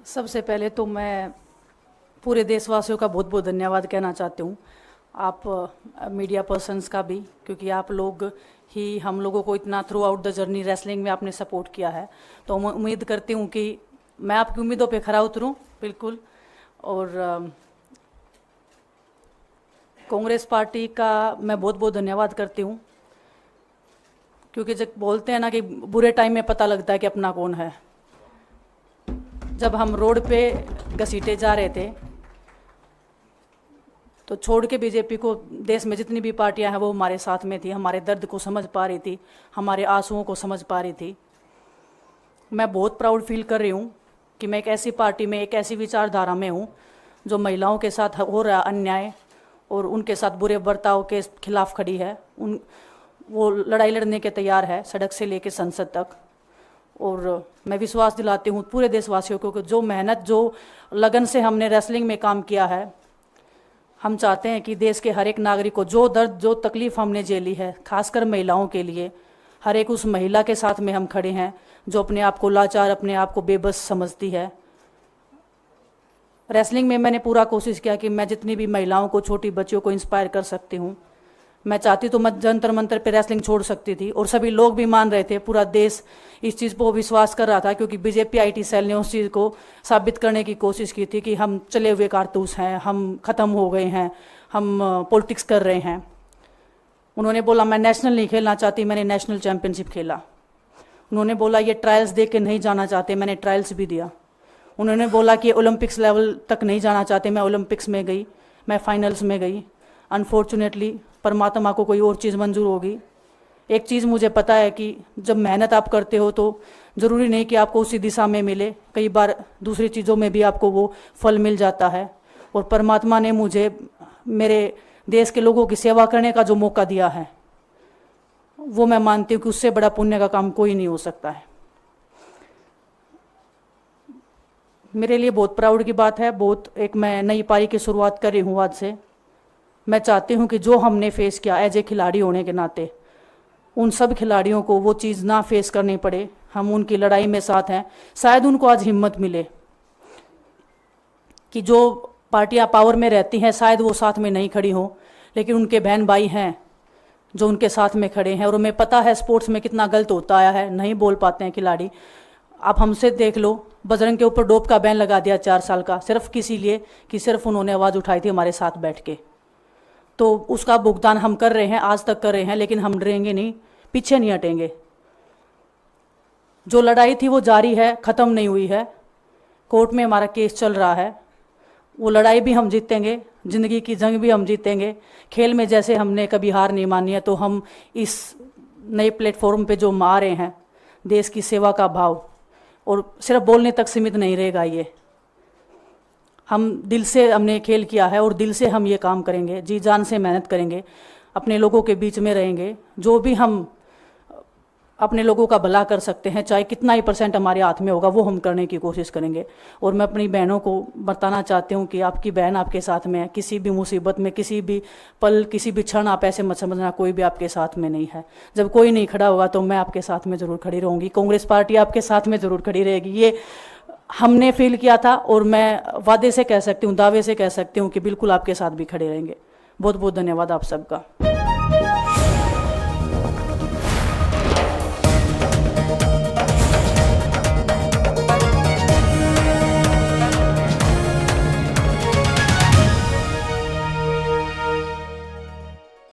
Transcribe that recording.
सबसे पहले तो मैं पूरे देशवासियों का बहुत बहुत धन्यवाद कहना चाहती हूँ। आप मीडिया पर्सन्स का भी, क्योंकि आप लोग ही हम लोगों को इतना through out the journey wrestling में आपने सपोर्ट किया है। तो मैं उम्मीद करती हूँ कि मैं आपकी उम्मीदों पे खरा उतरूँ बिल्कुल। और कांग्रेस पार्टी का मैं बहुत बहुत धन्यवाद करती हूँ, क्योंकि जब बोलते हैं ना कि बुरे टाइम में पता लगता है कि अपना कौन है। जब हम रोड पे घसीटे जा रहे थे तो छोड़ के बीजेपी को, देश में जितनी भी पार्टियां हैं वो हमारे साथ में थी, हमारे दर्द को समझ पा रही थी, हमारे आंसुओं को समझ पा रही थी। मैं बहुत प्राउड फील कर रही हूँ कि मैं एक ऐसी पार्टी में, एक ऐसी विचारधारा में हूँ जो महिलाओं के साथ हो रहा अन्याय और उनके साथ बुरे बर्ताव के खिलाफ खड़ी है। वो लड़ाई लड़ने के तैयार है, सड़क से लेकर संसद तक। और मैं विश्वास दिलाती हूँ पूरे देशवासियों को कि जो मेहनत, जो लगन से हमने रेसलिंग में काम किया है, हम चाहते हैं कि देश के हर एक नागरिक को जो दर्द, जो तकलीफ हमने झेली है, खासकर महिलाओं के लिए, हर एक उस महिला के साथ में हम खड़े हैं जो अपने आप को लाचार, अपने आप को बेबस समझती है। रेसलिंग में मैंने पूरा कोशिश किया कि मैं जितनी भी महिलाओं को, छोटी बच्चियों को इंस्पायर कर सकती हूँ। मैं चाहती तो मैं जंतर मंतर पे रेसलिंग छोड़ सकती थी, और सभी लोग भी मान रहे थे, पूरा देश इस चीज़ पर विश्वास कर रहा था, क्योंकि बीजेपी आईटी सेल ने उस चीज़ को साबित करने की कोशिश की थी कि हम चले हुए कारतूस हैं, हम ख़त्म हो गए हैं, हम पॉलिटिक्स कर रहे हैं। उन्होंने बोला मैं नेशनल नहीं खेलना चाहती, मैंने नेशनल चैम्पियनशिप खेला। उन्होंने बोला ये ट्रायल्स दे के नहीं जाना चाहते, मैंने ट्रायल्स भी दिया। उन्होंने बोला कि ओलंपिक्स लेवल तक नहीं जाना चाहते, मैं ओलंपिक्स में गई, मैं फाइनल्स में गई। अनफॉर्चुनेटली परमात्मा को कोई और चीज़ मंजूर होगी। एक चीज़ मुझे पता है कि जब मेहनत आप करते हो तो ज़रूरी नहीं कि आपको उसी दिशा में मिले, कई बार दूसरी चीज़ों में भी आपको वो फल मिल जाता है। और परमात्मा ने मुझे मेरे देश के लोगों की सेवा करने का जो मौका दिया है, वो मैं मानती हूँ कि उससे बड़ा पुण्य का काम कोई नहीं हो सकता है। मेरे लिए बहुत प्राउड की बात है। एक मैं नई पारी की शुरुआत कर रही हूँ आज से। मैं चाहती हूँ कि जो हमने फेस किया एज ए खिलाड़ी होने के नाते, उन सब खिलाड़ियों को वो चीज़ ना फेस करनी पड़े। हम उनकी लड़ाई में साथ हैं। शायद उनको आज हिम्मत मिले कि जो पार्टियां पावर में रहती हैं शायद वो साथ में नहीं खड़ी हों, लेकिन उनके बहन भाई हैं जो उनके साथ में खड़े हैं। और हमें पता है स्पोर्ट्स में कितना गलत होता आया है, नहीं बोल पाते हैं खिलाड़ी। आप हमसे देख लो, बजरंग के ऊपर डोप का बैन लगा दिया 4 साल का, सिर्फ किसी लिए कि सिर्फ उन्होंने आवाज़ उठाई थी हमारे साथ बैठ के। तो उसका भुगतान हम कर रहे हैं, आज तक कर रहे हैं, लेकिन हम डरेंगे नहीं, पीछे नहीं हटेंगे। जो लड़ाई थी वो जारी है, ख़त्म नहीं हुई है। कोर्ट में हमारा केस चल रहा है, वो लड़ाई भी हम जीतेंगे, ज़िंदगी की जंग भी हम जीतेंगे। खेल में जैसे हमने कभी हार नहीं मानी है, तो हम इस नए प्लेटफॉर्म पे जो आ रहे हैं, देश की सेवा का भाव, और सिर्फ बोलने तक सीमित नहीं रहेगा। ये हम दिल से हमने खेल किया है और दिल से हम ये काम करेंगे, जी जान से मेहनत करेंगे, अपने लोगों के बीच में रहेंगे। जो भी हम अपने लोगों का भला कर सकते हैं, चाहे कितना ही % हमारे हाथ में होगा, वो हम करने की कोशिश करेंगे। और मैं अपनी बहनों को बताना चाहती हूँ कि आपकी बहन आपके साथ में है। किसी भी मुसीबत में, किसी भी पल, किसी भी क्षण आप ऐसे मत समझना कोई भी आपके साथ में नहीं है। जब कोई नहीं खड़ा होगा तो मैं आपके साथ में ज़रूर खड़ी रहूँगी, कांग्रेस पार्टी आपके साथ में ज़रूर खड़ी रहेगी। ये हमने फील किया था, और मैं वादे से कह सकती हूँ, दावे से कह सकती हूँ कि बिल्कुल आपके साथ भी खड़े रहेंगे। बहुत बहुत धन्यवाद आप सबका।